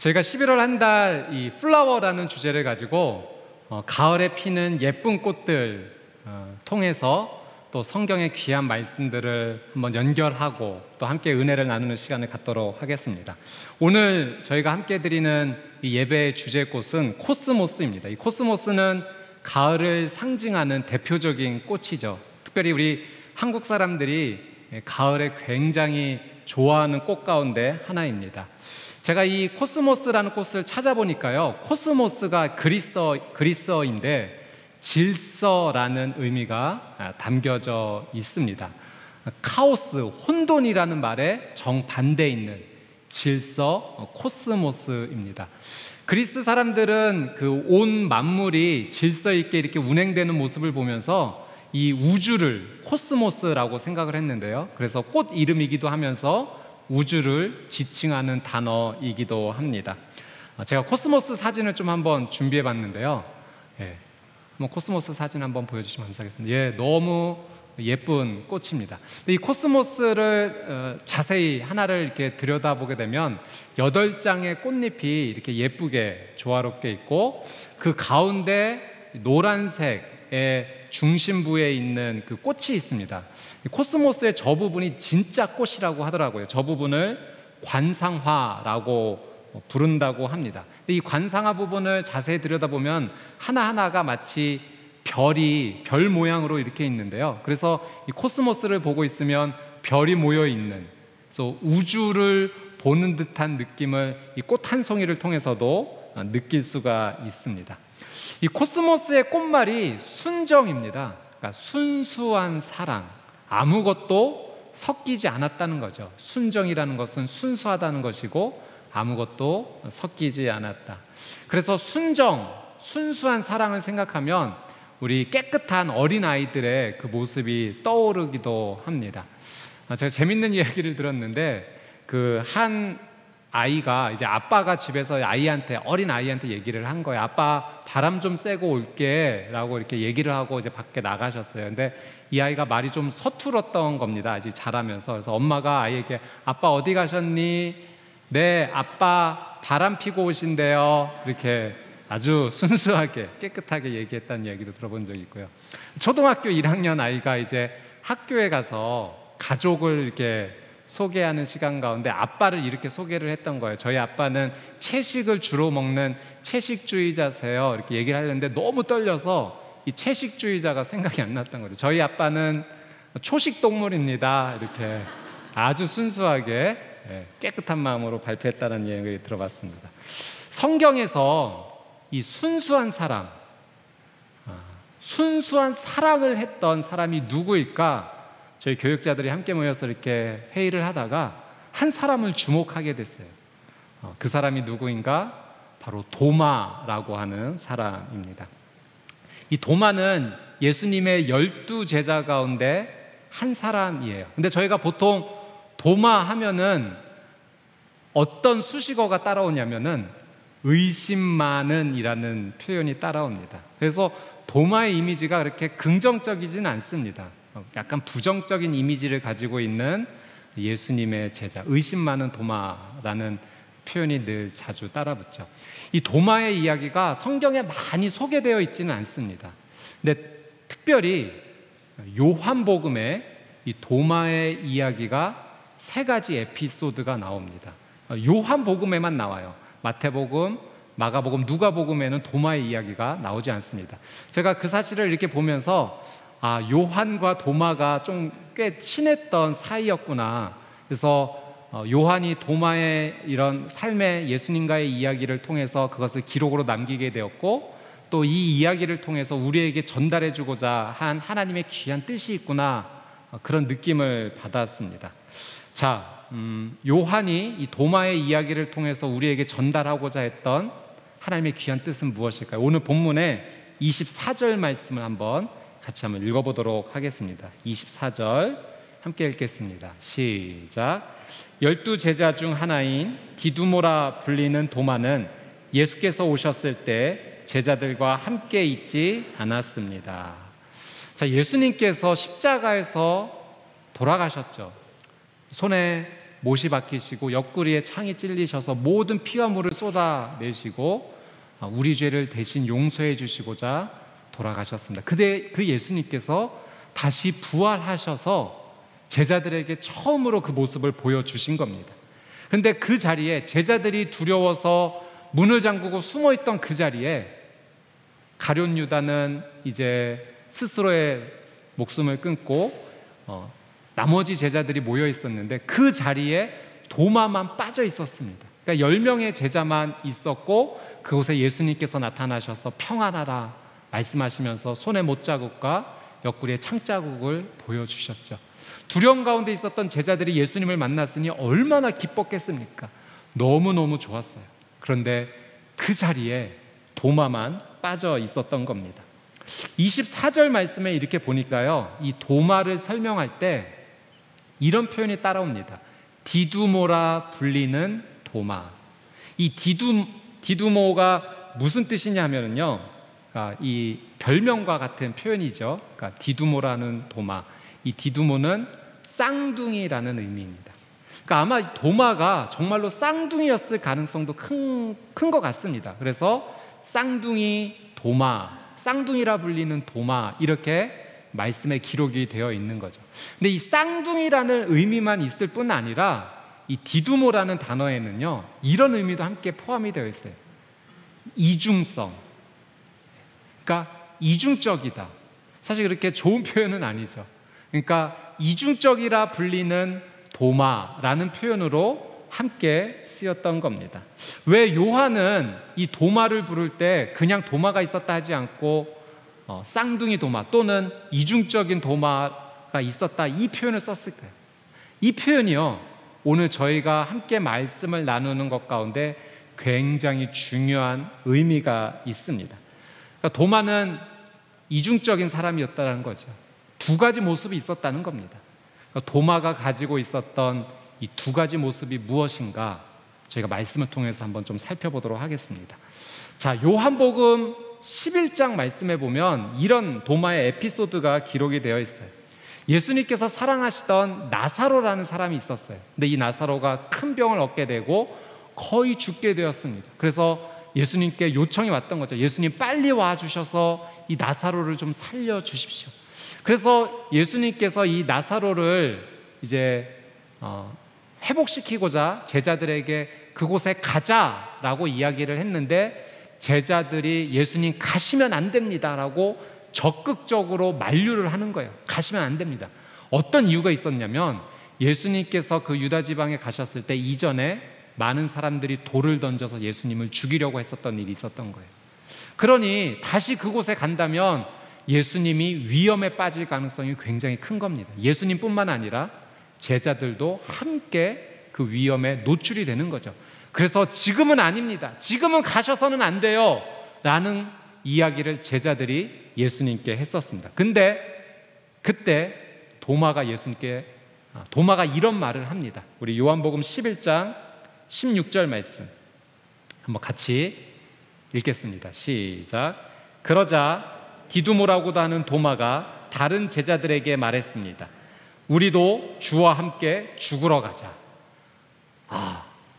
저희가 11월 한 달 이 플라워라는 주제를 가지고 가을에 피는 예쁜 꽃들 통해서 또 성경의 귀한 말씀들을 한번 연결하고 또 함께 은혜를 나누는 시간을 갖도록 하겠습니다. 오늘 저희가 함께 드리는 이 예배의 주제꽃은 코스모스입니다. 이 코스모스는 가을을 상징하는 대표적인 꽃이죠. 특별히 우리 한국 사람들이 가을에 굉장히 좋아하는 꽃 가운데 하나입니다. 제가 이 코스모스라는 꽃을 찾아보니까요, 코스모스가 그리스어인데 질서라는 의미가 담겨져 있습니다. 카오스, 혼돈이라는 말에 정반대에 있는 질서, 코스모스입니다. 그리스 사람들은 그 온 만물이 질서 있게 이렇게 운행되는 모습을 보면서 이 우주를 코스모스라고 생각을 했는데요. 그래서 꽃 이름이기도 하면서 우주를 지칭하는 단어이기도 합니다. 제가 코스모스 사진을 좀 한번 준비해 봤는데요. 한번 코스모스 사진 한번 보여주시면 감사하겠습니다. 너무 예쁜 꽃입니다. 이 코스모스를 자세히 하나를 이렇게 들여다보게 되면 8장의 꽃잎이 이렇게 예쁘게 조화롭게 있고, 그 가운데 노란색의 중심부에 있는 그 꽃이 있습니다. 코스모스의 저 부분이 진짜 꽃이라고 하더라고요. 저 부분을 관상화라고 부른다고 합니다. 이 관상화 부분을 자세히 들여다보면 하나하나가 마치 별 모양으로 이렇게 있는데요. 그래서 이 코스모스를 보고 있으면 별이 모여 있는, 그래서 우주를 보는 듯한 느낌을 이 꽃 한 송이를 통해서도 느낄 수가 있습니다. 이 코스모스의 꽃말이 순정입니다. 그러니까 순수한 사랑, 아무것도 섞이지 않았다는 거죠. 순정이라는 것은 순수하다는 것이고 아무것도 섞이지 않았다. 그래서 순수한 사랑을 생각하면 우리 깨끗한 어린아이들의 그 모습이 떠오르기도 합니다. 제가 재밌는 이야기를 들었는데, 그 한 아이가 이제 아빠가 집에서 어린 아이한테 얘기를 한 거예요. 아빠 바람 좀 쐬고 올게 라고 이렇게 얘기를 하고 이제 밖에 나가셨어요. 근데 이 아이가 말이 좀 서툴었던 겁니다. 아직 자라면서. 그래서 엄마가 아이에게 아빠 어디 가셨니? 네, 아빠 바람 피고 오신대요. 이렇게 아주 순수하게 깨끗하게 얘기했다는 이야기도 들어본 적이 있고요. 초등학교 1학년 아이가 이제 학교에 가서 가족을 이렇게 소개하는 시간 가운데 아빠를 이렇게 소개를 했던 거예요. 저희 아빠는 채식을 주로 먹는 채식주의자세요. 이렇게 얘기를 하려는데 너무 떨려서 이 채식주의자가 생각이 안 났던 거죠. 저희 아빠는 초식동물입니다. 이렇게 아주 순수하게 깨끗한 마음으로 발표했다는 얘기 들어봤습니다. 성경에서 이 순수한 사랑을 했던 사람이 누구일까? 저희 교육자들이 함께 모여서 이렇게 회의를 하다가 한 사람을 주목하게 됐어요. 그 사람이 누구인가? 바로 도마라고 하는 사람입니다. 이 도마는 예수님의 12제자 가운데 한 사람이에요. 근데 저희가 보통 도마 하면은 어떤 수식어가 따라오냐면은 의심 많은 이라는 표현이 따라옵니다. 그래서 도마의 이미지가 그렇게 긍정적이진 않습니다. 약간 부정적인 이미지를 가지고 있는 예수님의 제자, 의심 많은 도마라는 표현이 늘 자주 따라붙죠. 이 도마의 이야기가 성경에 많이 소개되어 있지는 않습니다. 근데 특별히 요한복음에 이 도마의 이야기가 3가지 에피소드가 나옵니다. 요한복음에만 나와요. 마태복음, 마가복음, 누가복음에는 도마의 이야기가 나오지 않습니다. 제가 그 사실을 이렇게 보면서 요한과 도마가 좀 꽤 친했던 사이였구나. 그래서 요한이 도마의 이런 삶의 예수님과의 이야기를 통해서 그것을 기록으로 남기게 되었고, 또 이 이야기를 통해서 우리에게 전달해 주고자 한 하나님의 귀한 뜻이 있구나, 그런 느낌을 받았습니다. 요한이 이 도마의 이야기를 통해서 우리에게 전달하고자 했던 하나님의 귀한 뜻은 무엇일까요? 오늘 본문의 24절 말씀을 같이 한번 읽어보도록 하겠습니다. 24절 함께 읽겠습니다. 시작. 12제자 중 하나인 디두모라 불리는 도마는 예수께서 오셨을 때 제자들과 함께 있지 않았습니다. 예수님께서 십자가에서 돌아가셨죠. 손에 못이 박히시고 옆구리에 창이 찔리셔서 모든 피와 물을 쏟아내시고 우리 죄를 대신 용서해 주시고자 돌아가셨습니다. 그 예수님께서 다시 부활하셔서 제자들에게 처음으로 그 모습을 보여주신 겁니다. 그런데 그 자리에 제자들이 두려워서 문을 잠그고 숨어있던 그 자리에 가룟 유다는 이제 스스로의 목숨을 끊고 나머지 제자들이 모여 있었는데 그 자리에 도마만 빠져 있었습니다. 그러니까 10명의 제자만 있었고 그곳에 예수님께서 나타나셔서 평안하라 말씀하시면서 손에 못자국과 옆구리에 창자국을 보여주셨죠. 두려움 가운데 있었던 제자들이 예수님을 만났으니 얼마나 기뻤겠습니까? 너무너무 좋았어요. 그런데 그 자리에 도마만 빠져 있었던 겁니다. 24절 말씀에 이렇게 보니까요, 이 도마를 설명할 때 이런 표현이 따라옵니다. 디두모라 불리는 도마. 이 디두모가 무슨 뜻이냐면요, 이 별명과 같은 표현이죠. 그러니까 디두모라는 도마. 이 디두모는 쌍둥이라는 의미입니다. 그러니까 아마 도마가 정말로 쌍둥이였을 가능성도 큰 것 같습니다. 그래서 쌍둥이 도마, 쌍둥이라 불리는 도마, 이렇게 말씀에 기록이 되어 있는 거죠. 근데 이 쌍둥이라는 의미만 있을 뿐 아니라 이 디두모라는 단어에는요, 이런 의미도 함께 포함이 되어 있어요. 이중성. 그러니까 이중적이다. 사실 그렇게 좋은 표현은 아니죠. 그러니까 이중적이라 불리는 도마라는 표현으로 함께 쓰였던 겁니다. 왜 요한은 이 도마를 부를 때 그냥 도마가 있었다 하지 않고 쌍둥이 도마 또는 이중적인 도마가 있었다 이 표현을 썼을까요? 이 표현이요, 오늘 저희가 함께 말씀을 나누는 것 가운데 굉장히 중요한 의미가 있습니다. 그러니까 도마는 이중적인 사람이었다는 거죠. 두 가지 모습이 있었다는 겁니다. 그러니까 도마가 가지고 있었던 이 두 가지 모습이 무엇인가 저희가 말씀을 통해서 한번 좀 살펴보도록 하겠습니다. 자, 요한복음 11장 말씀에 보면 이런 도마의 에피소드가 기록이 되어 있어요. 예수님께서 사랑하시던 나사로라는 사람이 있었어요. 근데 이 나사로가 큰 병을 얻게 되고 거의 죽게 되었습니다. 그래서 예수님께 요청이 왔던 거죠. 예수님 빨리 와주셔서 이 나사로를 좀 살려주십시오. 그래서 예수님께서 이 나사로를 이제 회복시키고자 제자들에게 그곳에 가자라고 이야기를 했는데 제자들이 예수님 가시면 안 됩니다라고 적극적으로 만류를 하는 거예요. 가시면 안 됩니다. 어떤 이유가 있었냐면 예수님께서 그 유다 지방에 가셨을 때 이전에 많은 사람들이 돌을 던져서 예수님을 죽이려고 했었던 일이 있었던 거예요. 그러니 다시 그곳에 간다면 예수님이 위험에 빠질 가능성이 굉장히 큰 겁니다. 예수님뿐만 아니라 제자들도 함께 그 위험에 노출이 되는 거죠. 그래서 지금은 아닙니다. 지금은 가셔서는 안 돼요 라는 이야기를 제자들이 예수님께 했었습니다. 근데 그때 도마가 이런 말을 합니다. 우리 요한복음 11장 16절 말씀 한번 같이 읽겠습니다. 시작. 그러자 디두모라고도 하는 도마가 다른 제자들에게 말했습니다. 우리도 주와 함께 죽으러 가자.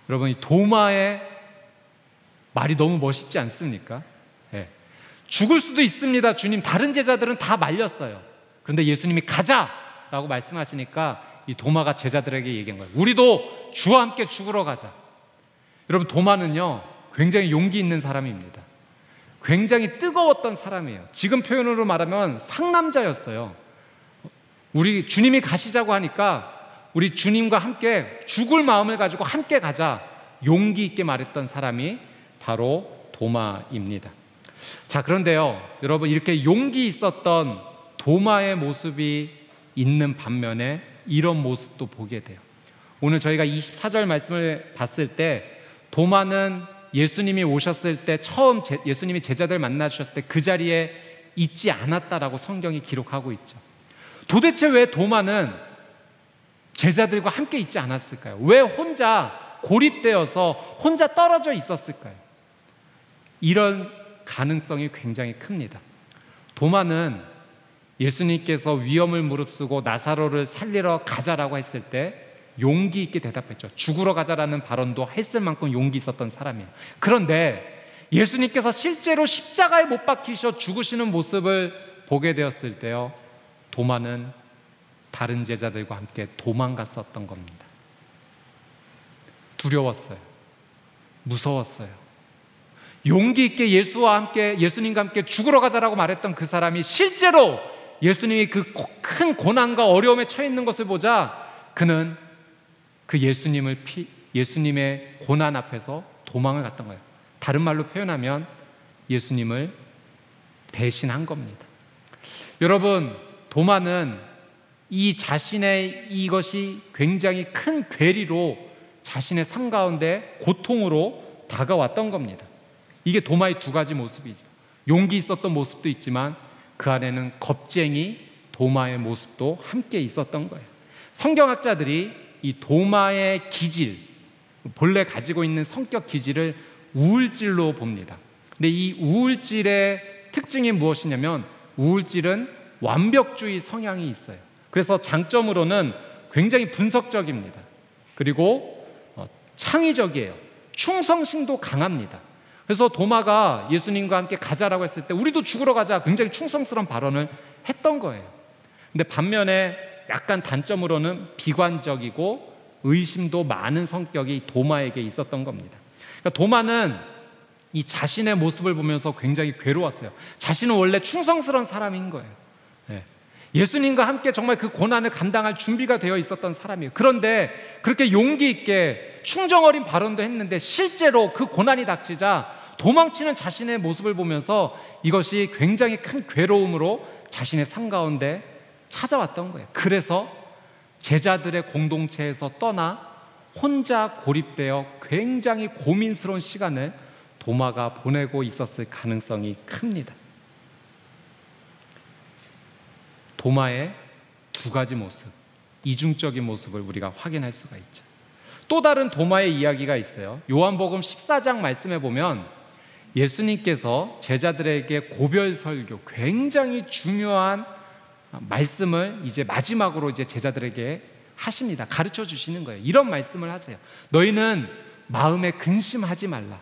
여러분, 이 도마의 말이 너무 멋있지 않습니까? 네. 죽을 수도 있습니다. 주님, 다른 제자들은 다 말렸어요. 그런데 예수님이 가자라고 말씀하시니까 이 도마가 제자들에게 얘기한 거예요. 우리도 주와 함께 죽으러 가자. 여러분, 도마는요 굉장히 용기 있는 사람입니다. 굉장히 뜨거웠던 사람이에요. 지금 표현으로 말하면 상남자였어요. 우리 주님이 가시자고 하니까 우리 주님과 함께 죽을 마음을 가지고 함께 가자, 용기 있게 말했던 사람이 바로 도마입니다. 자, 그런데요 여러분, 이렇게 용기 있었던 도마의 모습이 있는 반면에 이런 모습도 보게 돼요. 오늘 저희가 24절 말씀을 봤을 때 도마는 예수님이 오셨을 때 처음 예수님이 제자들 만나주셨을 때 그 자리에 있지 않았다라고 성경이 기록하고 있죠. 도대체 왜 도마는 제자들과 함께 있지 않았을까요? 왜 혼자 고립되어서 혼자 떨어져 있었을까요? 이런 가능성이 굉장히 큽니다. 도마는 예수님께서 위험을 무릅쓰고 나사로를 살리러 가자라고 했을 때 용기 있게 대답했죠. 죽으러 가자라는 발언도 했을 만큼 용기 있었던 사람이에요. 그런데 예수님께서 실제로 십자가에 못 박히셔 죽으시는 모습을 보게 되었을 때요, 도마는 다른 제자들과 함께 도망갔었던 겁니다. 두려웠어요. 무서웠어요. 용기 있게 예수님과 함께 죽으러 가자라고 말했던 그 사람이 실제로 예수님이 그 큰 고난과 어려움에 처해 있는 것을 보자 그는 그 예수님의 고난 앞에서 도망을 갔던 거예요. 다른 말로 표현하면 예수님을 배신한 겁니다. 여러분, 도마는 이 자신의 이것이 굉장히 큰 괴리로 자신의 삶 가운데 고통으로 다가왔던 겁니다. 이게 도마의 두 가지 모습이죠. 용기 있었던 모습도 있지만 그 안에는 겁쟁이 도마의 모습도 함께 있었던 거예요. 성경학자들이 이 도마의 기질, 본래 가지고 있는 성격 기질을 우울질로 봅니다. 근데 이 우울질의 특징이 무엇이냐면 우울질은 완벽주의 성향이 있어요. 그래서 장점으로는 굉장히 분석적입니다. 그리고 창의적이에요. 충성심도 강합니다. 그래서 도마가 예수님과 함께 가자라고 했을 때 우리도 죽으러 가자, 굉장히 충성스러운 발언을 했던 거예요. 근데 반면에 약간 단점으로는 비관적이고 의심도 많은 성격이 도마에게 있었던 겁니다. 그러니까 도마는 이 자신의 모습을 보면서 굉장히 괴로웠어요. 자신은 원래 충성스러운 사람인 거예요. 예수님과 함께 정말 그 고난을 감당할 준비가 되어 있었던 사람이에요. 그런데 그렇게 용기 있게 충정 어린 발언도 했는데 실제로 그 고난이 닥치자 도망치는 자신의 모습을 보면서 이것이 굉장히 큰 괴로움으로 자신의 삶 가운데 찾아왔던 거예요. 그래서 제자들의 공동체에서 떠나 혼자 고립되어 굉장히 고민스러운 시간을 도마가 보내고 있었을 가능성이 큽니다. 도마의 두 가지 모습, 이중적인 모습을 우리가 확인할 수가 있죠. 또 다른 도마의 이야기가 있어요. 요한복음 14장 말씀에 보면 예수님께서 제자들에게 고별 설교, 굉장히 중요한 말씀을 이제 마지막으로 이제 제자들에게 하십니다. 가르쳐 주시는 거예요. 이런 말씀을 하세요. 너희는 마음에 근심하지 말라.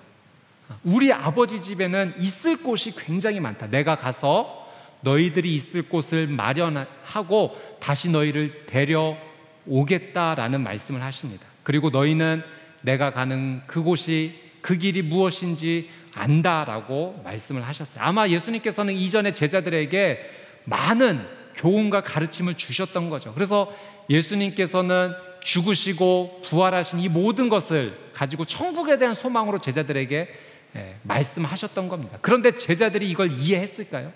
우리 아버지 집에는 있을 곳이 굉장히 많다. 내가 가서 너희들이 있을 곳을 마련하고 다시 너희를 데려오겠다라는 말씀을 하십니다. 그리고 너희는 내가 가는 그곳이 그 길이 무엇인지 안다라고 말씀을 하셨어요. 아마 예수님께서는 이전에 제자들에게 많은 교훈과 가르침을 주셨던 거죠. 그래서 예수님께서는 죽으시고 부활하신 이 모든 것을 가지고 천국에 대한 소망으로 제자들에게 말씀하셨던 겁니다. 그런데 제자들이 이걸 이해했을까요?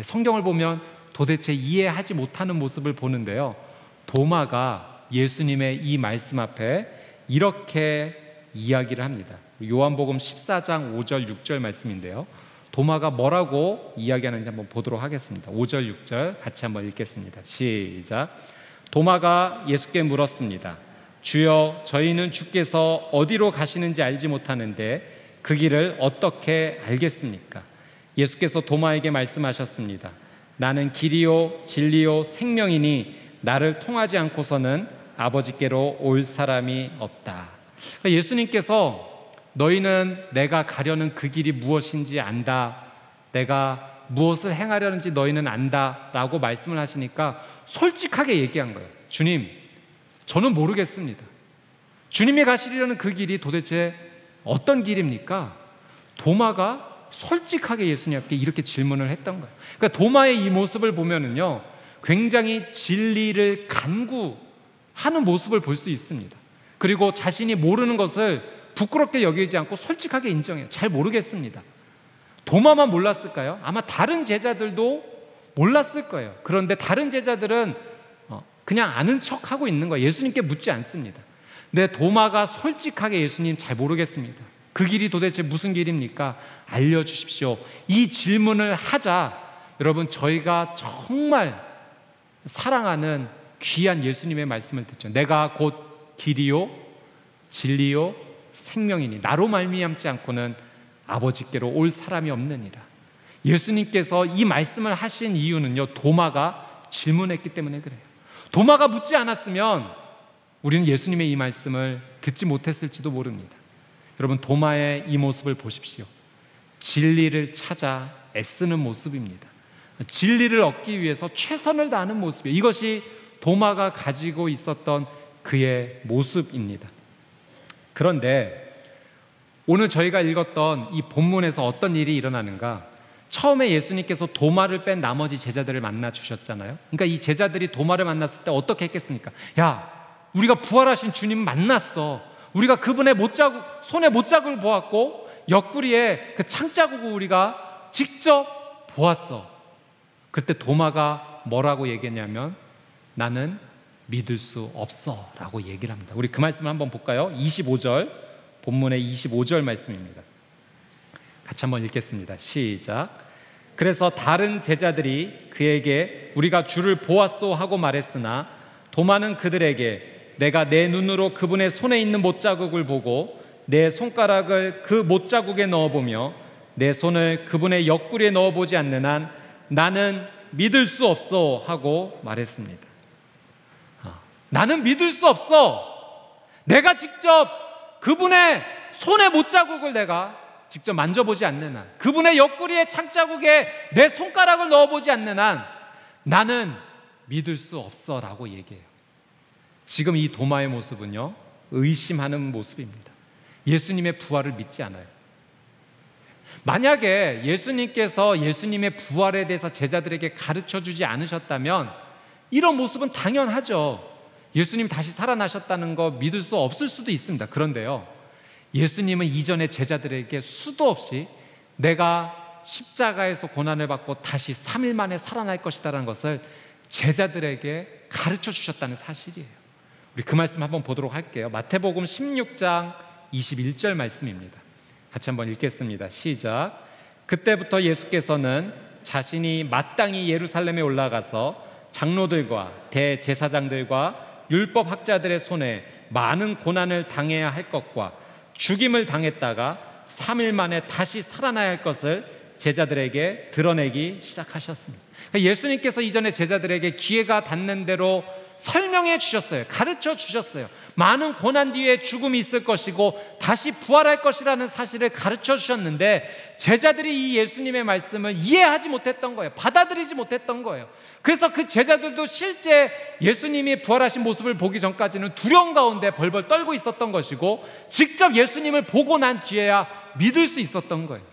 성경을 보면 도대체 이해하지 못하는 모습을 보는데요, 도마가 예수님의 이 말씀 앞에 이렇게 이야기를 합니다. 요한복음 14장 5절 6절 말씀인데요, 도마가 뭐라고 이야기하는지 한번 보도록 하겠습니다. 5절 6절 같이 한번 읽겠습니다. 시작. 도마가 예수께 물었습니다. 주여, 저희는 주께서 어디로 가시는지 알지 못하는데 그 길을 어떻게 알겠습니까? 예수께서 도마에게 말씀하셨습니다. 나는 길이요 진리요 생명이니 나를 통하지 않고서는 아버지께로 올 사람이 없다. 그러니까 예수님께서 너희는 내가 가려는 그 길이 무엇인지 안다, 내가 무엇을 행하려는지 너희는 안다 라고 말씀을 하시니까 솔직하게 얘기한 거예요. 주님, 저는 모르겠습니다. 주님이 가시려는 그 길이 도대체 어떤 길입니까? 도마가 솔직하게 예수님께 이렇게 질문을 했던 거예요. 그러니까 도마의 이 모습을 보면은요, 굉장히 진리를 간구하는 모습을 볼 수 있습니다. 그리고 자신이 모르는 것을 부끄럽게 여기지 않고 솔직하게 인정해요. 잘 모르겠습니다. 도마만 몰랐을까요? 아마 다른 제자들도 몰랐을 거예요. 그런데 다른 제자들은 그냥 아는 척하고 있는 거예요. 예수님께 묻지 않습니다. 근데 도마가 솔직하게 예수님 잘 모르겠습니다. 그 길이 도대체 무슨 길입니까? 알려주십시오. 이 질문을 하자 여러분, 저희가 정말 사랑하는 귀한 예수님의 말씀을 듣죠. 내가 곧 길이요 진리요 생명이니 나로 말미암지 않고는 아버지께로 올 사람이 없느니라. 예수님께서 이 말씀을 하신 이유는요, 도마가 질문했기 때문에 그래요. 도마가 묻지 않았으면 우리는 예수님의 이 말씀을 듣지 못했을지도 모릅니다. 여러분, 도마의 이 모습을 보십시오. 진리를 찾아 애쓰는 모습입니다. 진리를 얻기 위해서 최선을 다하는 모습이에요. 이것이 도마가 가지고 있었던 그의 모습입니다. 그런데 오늘 저희가 읽었던 이 본문에서 어떤 일이 일어나는가? 처음에 예수님께서 도마를 뺀 나머지 제자들을 만나 주셨잖아요. 그러니까 이 제자들이 도마를 만났을 때 어떻게 했겠습니까? 야, 우리가 부활하신 주님 만났어. 우리가 그분의 못자국, 손에 못자국을 보았고 옆구리에 그 창자국을 우리가 직접 보았어. 그때 도마가 뭐라고 얘기했냐면 나는 믿을 수 없어 라고 얘기를 합니다. 우리 그 말씀을 한번 볼까요? 25절, 본문의 25절 말씀입니다. 같이 한번 읽겠습니다. 시작. 그래서 다른 제자들이 그에게 우리가 주를 보았소 하고 말했으나 도마는 그들에게 내가 내 눈으로 그분의 손에 있는 못자국을 보고 내 손가락을 그 못자국에 넣어보며 내 손을 그분의 옆구리에 넣어보지 않는 한 나는 믿을 수 없어 하고 말했습니다. 나는 믿을 수 없어. 내가 직접 그분의 손의 못자국을 내가 직접 만져보지 않는 한, 그분의 옆구리의 창자국에 내 손가락을 넣어보지 않는 한 나는 믿을 수 없어 라고 얘기해요. 지금 이 도마의 모습은요, 의심하는 모습입니다. 예수님의 부활을 믿지 않아요. 만약에 예수님께서 예수님의 부활에 대해서 제자들에게 가르쳐주지 않으셨다면 이런 모습은 당연하죠. 예수님 다시 살아나셨다는 거 믿을 수 없을 수도 있습니다. 그런데요, 예수님은 이전에 제자들에게 수도 없이 내가 십자가에서 고난을 받고 다시 3일 만에 살아날 것이라는 것을 제자들에게 가르쳐 주셨다는 사실이에요. 우리 그 말씀 한번 보도록 할게요. 마태복음 16장 21절 말씀입니다. 같이 한번 읽겠습니다. 시작. 그때부터 예수께서는 자신이 마땅히 예루살렘에 올라가서 장로들과 대제사장들과 율법학자들의 손에 많은 고난을 당해야 할 것과 죽임을 당했다가 3일 만에 다시 살아나야 할 것을 제자들에게 드러내기 시작하셨습니다. 예수님께서 이전에 제자들에게 기회가 닿는 대로 설명해 주셨어요. 가르쳐 주셨어요. 많은 고난 뒤에 죽음이 있을 것이고 다시 부활할 것이라는 사실을 가르쳐 주셨는데 제자들이 이 예수님의 말씀을 이해하지 못했던 거예요. 받아들이지 못했던 거예요. 그래서 그 제자들도 실제 예수님이 부활하신 모습을 보기 전까지는 두려움 가운데 벌벌 떨고 있었던 것이고 직접 예수님을 보고 난 뒤에야 믿을 수 있었던 거예요.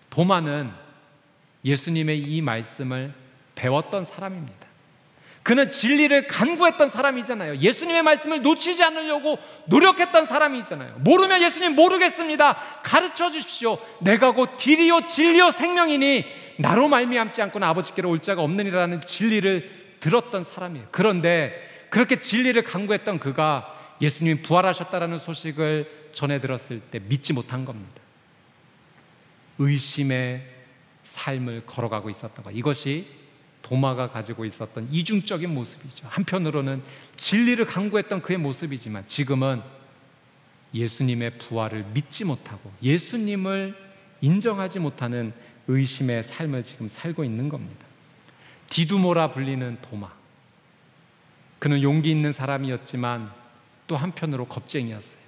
도마는 예수님의 이 말씀을 배웠던 사람입니다. 그는 진리를 간구했던 사람이잖아요. 예수님의 말씀을 놓치지 않으려고 노력했던 사람이잖아요. 모르면 예수님 모르겠습니다. 가르쳐 주십시오. 내가 곧 길이요 진리요 생명이니 나로 말미암지 않고는 아버지께로 올 자가 없느니라는 진리를 들었던 사람이에요. 그런데 그렇게 진리를 간구했던 그가 예수님이 부활하셨다라는 소식을 전해 들었을 때 믿지 못한 겁니다. 의심의 삶을 걸어가고 있었던 것. 이것이 도마가 가지고 있었던 이중적인 모습이죠. 한편으로는 진리를 강구했던 그의 모습이지만 지금은 예수님의 부활을 믿지 못하고 예수님을 인정하지 못하는 의심의 삶을 지금 살고 있는 겁니다. 디두모라 불리는 도마. 그는 용기 있는 사람이었지만 또 한편으로 겁쟁이였어요.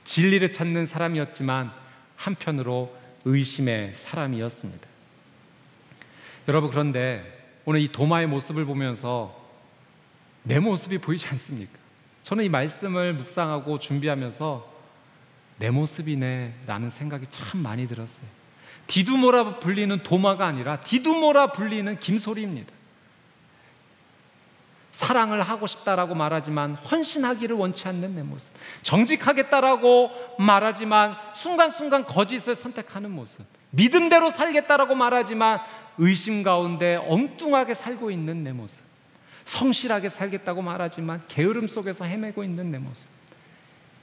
진리를 찾는 사람이었지만 한편으로 의심의 사람이었습니다. 여러분, 그런데 오늘 이 도마의 모습을 보면서 내 모습이 보이지 않습니까? 저는 이 말씀을 묵상하고 준비하면서 내 모습이네 라는 생각이 참 많이 들었어요. 디두모라 불리는 도마가 아니라 디두모라 불리는 김소리입니다. 사랑을 하고 싶다라고 말하지만 헌신하기를 원치 않는 내 모습, 정직하겠다라고 말하지만 순간순간 거짓을 선택하는 모습, 믿음대로 살겠다라고 말하지만 의심 가운데 엉뚱하게 살고 있는 내 모습, 성실하게 살겠다고 말하지만 게으름 속에서 헤매고 있는 내 모습,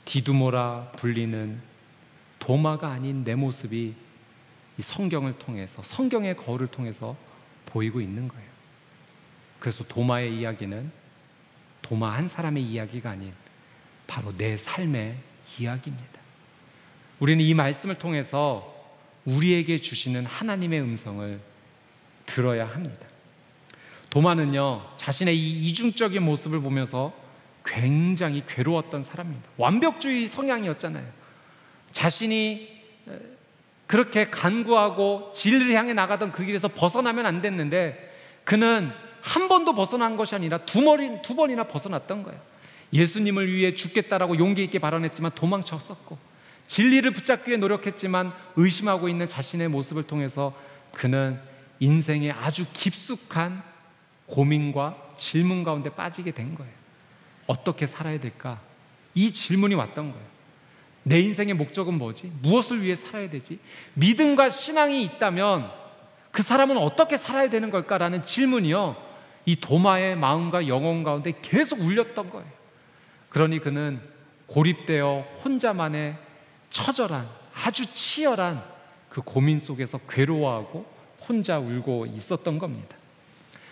디두모라 불리는 도마가 아닌 내 모습이 이 성경을 통해서, 성경의 거울을 통해서 보이고 있는 거예요. 그래서 도마의 이야기는 도마 한 사람의 이야기가 아닌 바로 내 삶의 이야기입니다. 우리는 이 말씀을 통해서 우리에게 주시는 하나님의 음성을 들어야 합니다. 도마는요, 자신의 이 이중적인 모습을 보면서 굉장히 괴로웠던 사람입니다. 완벽주의 성향이었잖아요. 자신이 그렇게 간구하고 진리를 향해 나가던 그 길에서 벗어나면 안 됐는데 그는 한 번도 벗어난 것이 아니라 두 번이나 벗어났던 거예요. 예수님을 위해 죽겠다라고 용기 있게 발언했지만 도망쳤었고, 진리를 붙잡기 위해 노력했지만 의심하고 있는 자신의 모습을 통해서 그는 인생의 아주 깊숙한 고민과 질문 가운데 빠지게 된 거예요. 어떻게 살아야 될까? 이 질문이 왔던 거예요. 내 인생의 목적은 뭐지? 무엇을 위해 살아야 되지? 믿음과 신앙이 있다면 그 사람은 어떻게 살아야 되는 걸까라는 질문이요, 이 도마의 마음과 영혼 가운데 계속 울렸던 거예요. 그러니 그는 고립되어 혼자만의 처절한, 아주 치열한 그 고민 속에서 괴로워하고 혼자 울고 있었던 겁니다.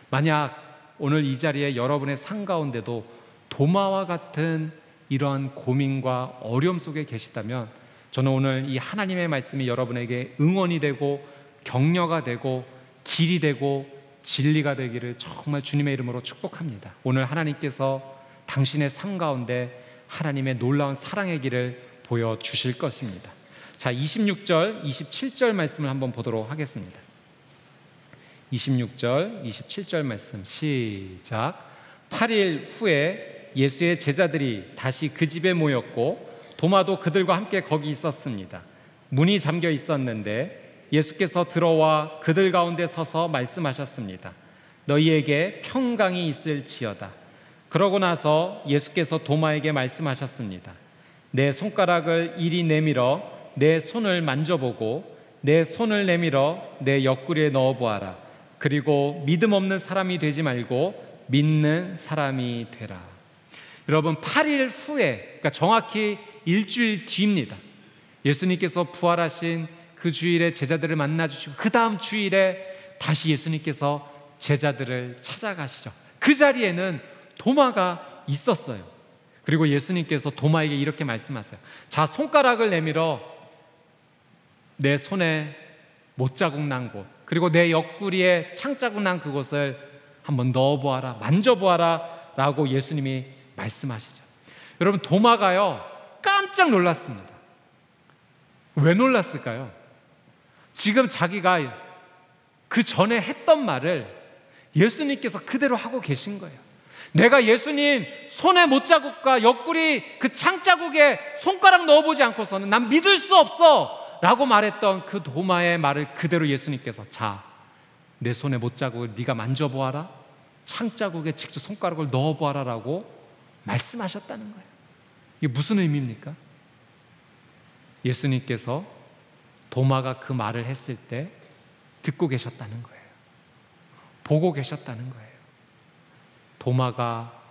만약 오늘 이 자리에 여러분의 삶 가운데도 도마와 같은 이러한 고민과 어려움 속에 계시다면, 저는 오늘 이 하나님의 말씀이 여러분에게 응원이 되고 격려가 되고 길이 되고 진리가 되기를 정말 주님의 이름으로 축복합니다. 오늘 하나님께서 당신의 삶 가운데 하나님의 놀라운 사랑의 길을 보여주실 것입니다. 자, 26절, 27절 말씀을 한번 보도록 하겠습니다. 26절, 27절 말씀 시작. 8일 후에 예수의 제자들이 다시 그 집에 모였고 도마도 그들과 함께 거기 있었습니다. 문이 잠겨 있었는데 예수께서 들어와 그들 가운데 서서 말씀하셨습니다. 너희에게 평강이 있을지어다. 그러고 나서 예수께서 도마에게 말씀하셨습니다. 내 손가락을 이리 내밀어 내 손을 만져보고 내 손을 내밀어 내 옆구리에 넣어보아라. 그리고 믿음 없는 사람이 되지 말고 믿는 사람이 되라. 여러분, 8일 후에, 그러니까 정확히 일주일 뒤입니다. 예수님께서 부활하신 그 주일에 제자들을 만나주시고 그 다음 주일에 다시 예수님께서 제자들을 찾아가시죠. 그 자리에는 도마가 있었어요. 그리고 예수님께서 도마에게 이렇게 말씀하세요. 자, 손가락을 내밀어 내 손에 못자국 난 곳, 그리고 내 옆구리에 창자국 난 그곳을 한번 넣어보아라, 만져보아라 라고 예수님이 말씀하시죠. 여러분, 도마가요 깜짝 놀랐습니다. 왜 놀랐을까요? 지금 자기가 그 전에 했던 말을 예수님께서 그대로 하고 계신 거예요. 내가 예수님 손에 못자국과 옆구리 그 창자국에 손가락 넣어보지 않고서는 난 믿을 수 없어 라고 말했던 그 도마의 말을 그대로 예수님께서 자, 내 손에 못자국을 네가 만져보아라, 창자국에 직접 손가락을 넣어보아라 라고 말씀하셨다는 거예요. 이게 무슨 의미입니까? 예수님께서 도마가 그 말을 했을 때 듣고 계셨다는 거예요. 보고 계셨다는 거예요. 도마가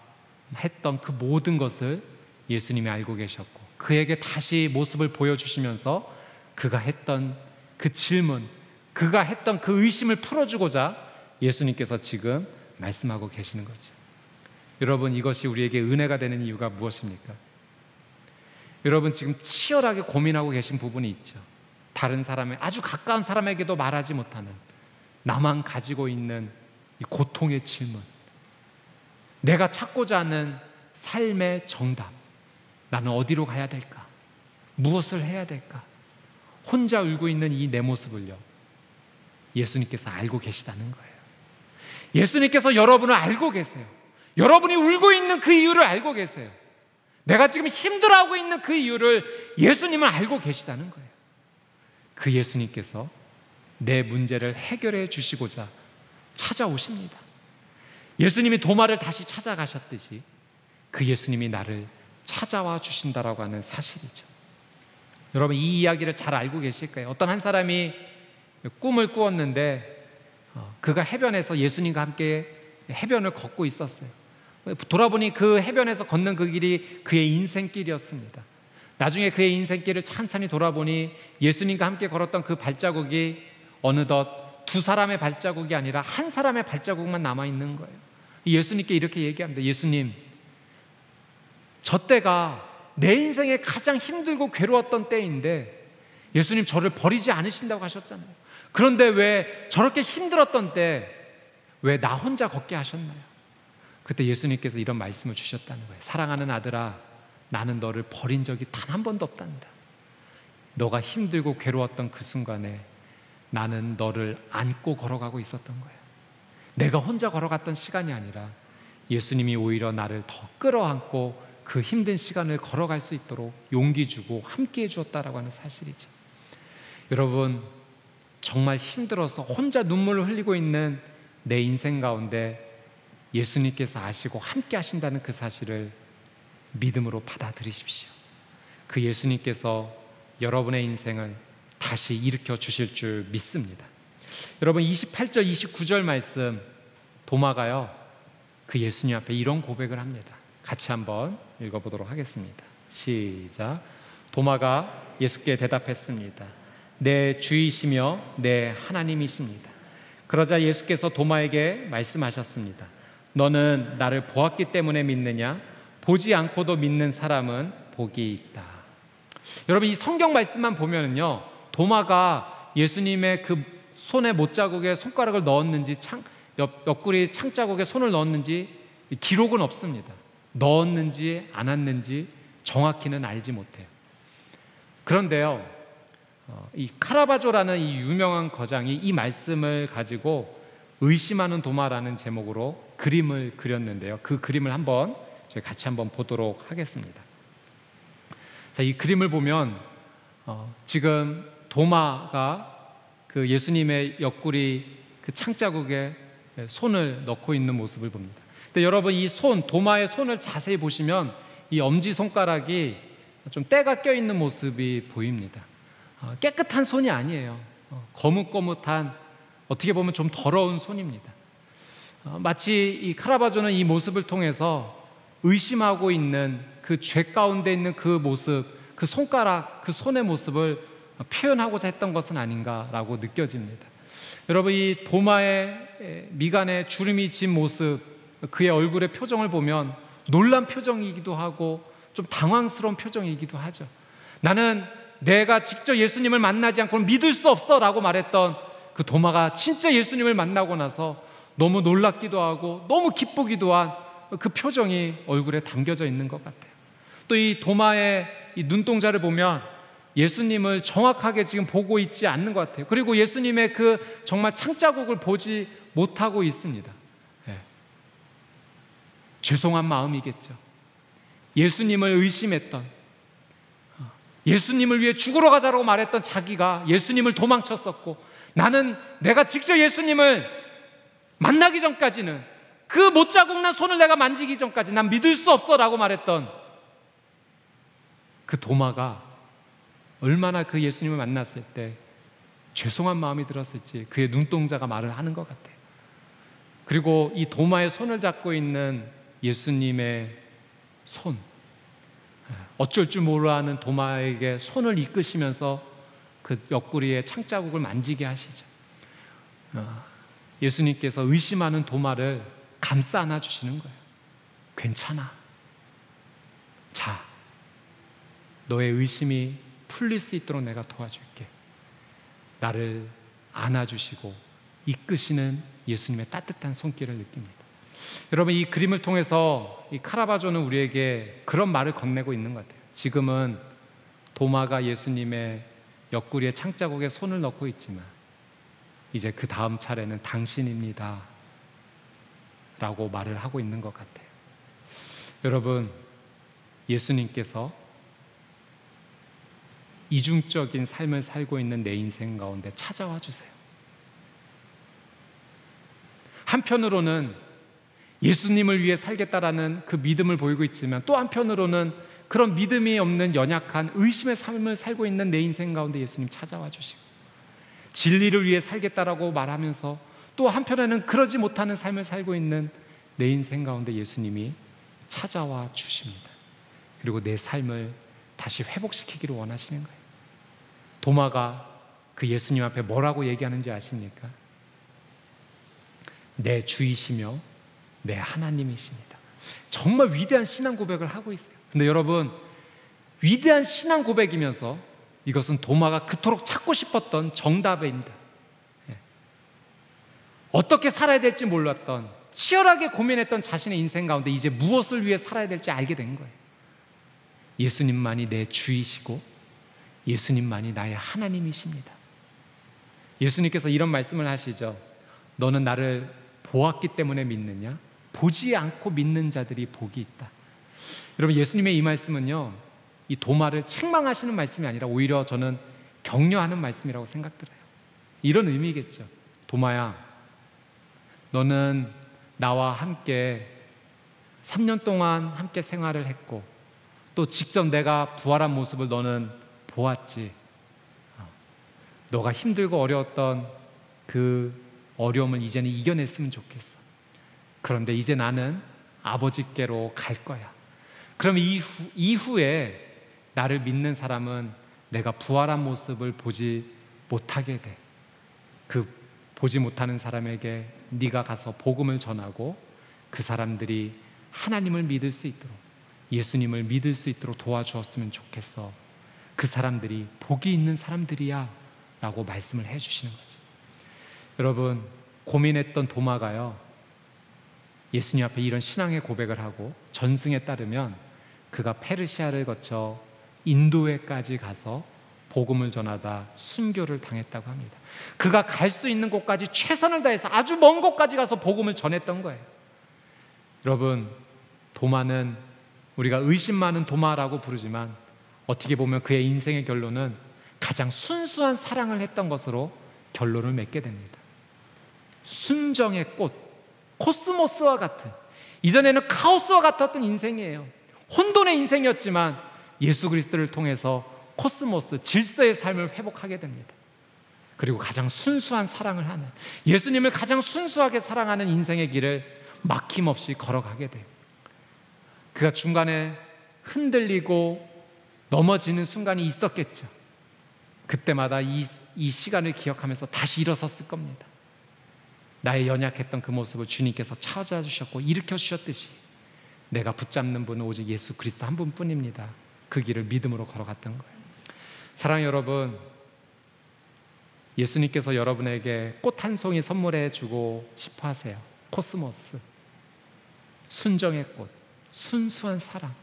했던 그 모든 것을 예수님이 알고 계셨고 그에게 다시 모습을 보여주시면서 그가 했던 그 질문, 그가 했던 그 의심을 풀어주고자 예수님께서 지금 말씀하고 계시는 거죠. 여러분, 이것이 우리에게 은혜가 되는 이유가 무엇입니까? 여러분, 지금 치열하게 고민하고 계신 부분이 있죠. 다른 사람의, 아주 가까운 사람에게도 말하지 못하는, 나만 가지고 있는 이 고통의 질문, 내가 찾고자 하는 삶의 정답, 나는 어디로 가야 될까? 무엇을 해야 될까? 혼자 울고 있는 이 내 모습을요, 예수님께서 알고 계시다는 거예요. 예수님께서 여러분을 알고 계세요. 여러분이 울고 있는 그 이유를 알고 계세요. 내가 지금 힘들어하고 있는 그 이유를 예수님은 알고 계시다는 거예요. 그 예수님께서 내 문제를 해결해 주시고자 찾아오십니다. 예수님이 도마를 다시 찾아가셨듯이 그 예수님이 나를 찾아와 주신다라고 하는 사실이죠. 여러분, 이 이야기를 잘 알고 계실까요? 어떤 한 사람이 꿈을 꾸었는데 그가 해변에서 예수님과 함께 해변을 걷고 있었어요. 돌아보니 그 해변에서 걷는 그 길이 그의 인생길이었습니다. 나중에 그의 인생길을 찬찬히 돌아보니 예수님과 함께 걸었던 그 발자국이 어느덧 두 사람의 발자국이 아니라 한 사람의 발자국만 남아있는 거예요. 예수님께 이렇게 얘기합니다. 예수님, 저 때가 내 인생에 가장 힘들고 괴로웠던 때인데 예수님 저를 버리지 않으신다고 하셨잖아요. 그런데 왜 저렇게 힘들었던 때 왜 나 혼자 걷게 하셨나요? 그때 예수님께서 이런 말씀을 주셨다는 거예요. 사랑하는 아들아, 나는 너를 버린 적이 단 한 번도 없단다. 너가 힘들고 괴로웠던 그 순간에 나는 너를 안고 걸어가고 있었던 거야. 내가 혼자 걸어갔던 시간이 아니라 예수님이 오히려 나를 더 끌어안고 그 힘든 시간을 걸어갈 수 있도록 용기 주고 함께 해주었다라고 하는 사실이죠. 여러분, 정말 힘들어서 혼자 눈물을 흘리고 있는 내 인생 가운데 예수님께서 아시고 함께 하신다는 그 사실을 믿음으로 받아들이십시오. 그 예수님께서 여러분의 인생을 다시 일으켜 주실 줄 믿습니다. 여러분, 28절 29절 말씀, 도마가요 그 예수님 앞에 이런 고백을 합니다. 같이 한번 읽어보도록 하겠습니다. 시작. 도마가 예수께 대답했습니다. 내 주이시며 내 하나님이십니다. 그러자 예수께서 도마에게 말씀하셨습니다. 너는 나를 보았기 때문에 믿느냐? 보지 않고도 믿는 사람은 복이 있다. 여러분, 이 성경 말씀만 보면은요, 도마가 예수님의 그 손에 못자국에 손가락을 넣었는지 옆구리 창자국에 손을 넣었는지 기록은 없습니다. 넣었는지 안 했는지 정확히는 알지 못해요. 그런데요, 이 카라바조라는 이 유명한 거장이 이 말씀을 가지고 의심하는 도마라는 제목으로 그림을 그렸는데요. 그 그림을 한번 저희 같이 한번 보도록 하겠습니다. 자, 이 그림을 보면 지금 도마가 그 예수님의 옆구리 그 창자국에 손을 넣고 있는 모습을 봅니다. 근데 여러분, 이 도마의 손을 자세히 보시면 이 엄지손가락이 좀 때가 껴있는 모습이 보입니다. 깨끗한 손이 아니에요. 거뭇거뭇한, 어떻게 보면 좀 더러운 손입니다. 마치 이 카라바조는 이 모습을 통해서 의심하고 있는 그 죄 가운데 있는 그 모습, 그 손가락, 그 손의 모습을 표현하고자 했던 것은 아닌가라고 느껴집니다. 여러분, 이 도마의 미간에 주름이 진 모습, 그의 얼굴의 표정을 보면 놀란 표정이기도 하고 좀 당황스러운 표정이기도 하죠. 나는 내가 직접 예수님을 만나지 않고는 믿을 수 없어 라고 말했던 그 도마가 진짜 예수님을 만나고 나서 너무 놀랍기도 하고 너무 기쁘기도 한 그 표정이 얼굴에 담겨져 있는 것 같아요. 또 이 도마의 이 눈동자를 보면 예수님을 정확하게 지금 보고 있지 않는 것 같아요. 그리고 예수님의 그 정말 창자국을 보지 못하고 있습니다. 죄송한 마음이겠죠. 예수님을 의심했던, 예수님을 위해 죽으러 가자라고 말했던 자기가 예수님을 도망쳤었고, 나는 내가 직접 예수님을 만나기 전까지는, 그 못자국 난 손을 내가 만지기 전까지 난 믿을 수 없어 라고 말했던 그 도마가 얼마나 그 예수님을 만났을 때 죄송한 마음이 들었을지 그의 눈동자가 말을 하는 것 같아요. 그리고 이 도마의 손을 잡고 있는 예수님의 손, 어쩔 줄 몰라하는 도마에게 손을 이끄시면서 그 옆구리에 창자국을 만지게 하시죠. 예수님께서 의심하는 도마를 감싸 안아주시는 거예요. 괜찮아. 자, 너의 의심이 풀릴 수 있도록 내가 도와줄게. 나를 안아주시고 이끄시는 예수님의 따뜻한 손길을 느낍니다. 여러분, 이 그림을 통해서 이 카라바조는 우리에게 그런 말을 건네고 있는 것 같아요. 지금은 도마가 예수님의 옆구리에 창자국에 손을 넣고 있지만 이제 그 다음 차례는 당신입니다 라고 말을 하고 있는 것 같아요. 여러분, 예수님께서 이중적인 삶을 살고 있는 내 인생 가운데 찾아와 주세요. 한편으로는 예수님을 위해 살겠다라는 그 믿음을 보이고 있지만, 또 한편으로는 그런 믿음이 없는 연약한 의심의 삶을 살고 있는 내 인생 가운데 예수님 찾아와 주시고, 진리를 위해 살겠다라고 말하면서 또 한편에는 그러지 못하는 삶을 살고 있는 내 인생 가운데 예수님이 찾아와 주십니다. 그리고 내 삶을 다시 회복시키기를 원하시는 거예요. 도마가 그 예수님 앞에 뭐라고 얘기하는지 아십니까? 내 주이시며 내 하나님이십니다. 정말 위대한 신앙 고백을 하고 있어요. 근데 여러분, 위대한 신앙 고백이면서 이것은 도마가 그토록 찾고 싶었던 정답입니다. 어떻게 살아야 될지 몰랐던, 치열하게 고민했던 자신의 인생 가운데 이제 무엇을 위해 살아야 될지 알게 된 거예요. 예수님만이 내 주이시고 예수님만이 나의 하나님이십니다. 예수님께서 이런 말씀을 하시죠. 너는 나를 보았기 때문에 믿느냐? 보지 않고 믿는 자들이 복이 있다. 여러분, 예수님의 이 말씀은요, 이 도마를 책망하시는 말씀이 아니라 오히려 저는 격려하는 말씀이라고 생각들어요. 이런 의미겠죠. 도마야, 너는 나와 함께 3년 동안 함께 생활을 했고 또 직접 내가 부활한 모습을 너는 보았지. 너가 힘들고 어려웠던 그 어려움을 이제는 이겨냈으면 좋겠어. 그런데 이제 나는 아버지께로 갈 거야. 그럼 이후에 나를 믿는 사람은 내가 부활한 모습을 보지 못하게 돼. 그 보지 못하는 사람에게 네가 가서 복음을 전하고 그 사람들이 하나님을 믿을 수 있도록, 예수님을 믿을 수 있도록 도와주었으면 좋겠어. 그 사람들이 복이 있는 사람들이야 라고 말씀을 해주시는 거죠. 여러분, 고민했던 도마가요, 예수님 앞에 이런 신앙의 고백을 하고 전승에 따르면 그가 페르시아를 거쳐 인도에까지 가서 복음을 전하다 순교를 당했다고 합니다. 그가 갈 수 있는 곳까지 최선을 다해서 아주 먼 곳까지 가서 복음을 전했던 거예요. 여러분, 도마는 우리가 의심 많은 도마라고 부르지만 어떻게 보면 그의 인생의 결론은 가장 순수한 사랑을 했던 것으로 결론을 맺게 됩니다. 순정의 꽃, 코스모스와 같은, 이전에는 카오스와 같았던 인생이에요. 혼돈의 인생이었지만 예수 그리스도를 통해서 코스모스, 질서의 삶을 회복하게 됩니다. 그리고 가장 순수한 사랑을 하는, 예수님을 가장 순수하게 사랑하는 인생의 길을 막힘없이 걸어가게 돼요. 그가 중간에 흔들리고 넘어지는 순간이 있었겠죠. 그때마다 이 시간을 기억하면서 다시 일어섰을 겁니다. 나의 연약했던 그 모습을 주님께서 찾아주셨고 일으켜주셨듯이 내가 붙잡는 분은 오직 예수 그리스도 한 분뿐입니다. 그 길을 믿음으로 걸어갔던 거예요. 사랑하는 여러분, 예수님께서 여러분에게 꽃 한 송이 선물해 주고 싶어 하세요. 코스모스, 순정의 꽃, 순수한 사랑,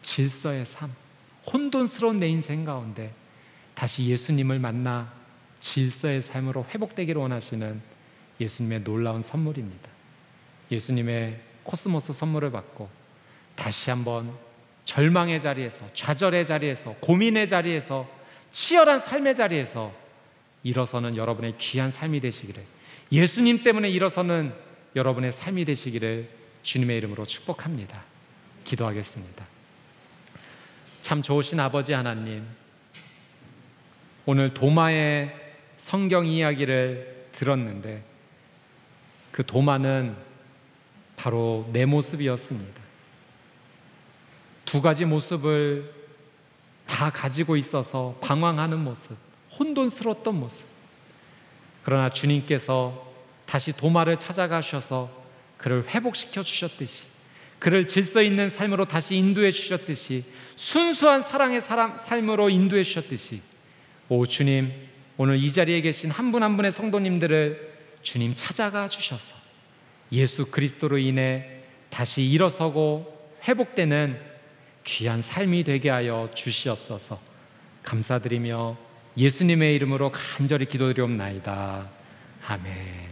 질서의 삶, 혼돈스러운 내 인생 가운데 다시 예수님을 만나 질서의 삶으로 회복되기를 원하시는 예수님의 놀라운 선물입니다. 예수님의 코스모스 선물을 받고 다시 한번 절망의 자리에서, 좌절의 자리에서, 고민의 자리에서, 치열한 삶의 자리에서 일어서는 여러분의 귀한 삶이 되시기를, 예수님 때문에 일어서는 여러분의 삶이 되시기를 주님의 이름으로 축복합니다. 기도하겠습니다. 참 좋으신 아버지 하나님, 오늘 도마의 성경 이야기를 들었는데 그 도마는 바로 내 모습이었습니다. 두 가지 모습을 다 가지고 있어서 방황하는 모습, 혼돈스러웠던 모습. 그러나 주님께서 다시 도마를 찾아가셔서 그를 회복시켜 주셨듯이, 그를 질서 있는 삶으로 다시 인도해 주셨듯이, 순수한 사랑의 삶으로 인도해 주셨듯이, 오 주님, 오늘 이 자리에 계신 한 분 한 분의 성도님들을 주님 찾아가 주셔서 예수 그리스도로 인해 다시 일어서고 회복되는 귀한 삶이 되게 하여 주시옵소서. 감사드리며 예수님의 이름으로 간절히 기도드리옵나이다. 아멘.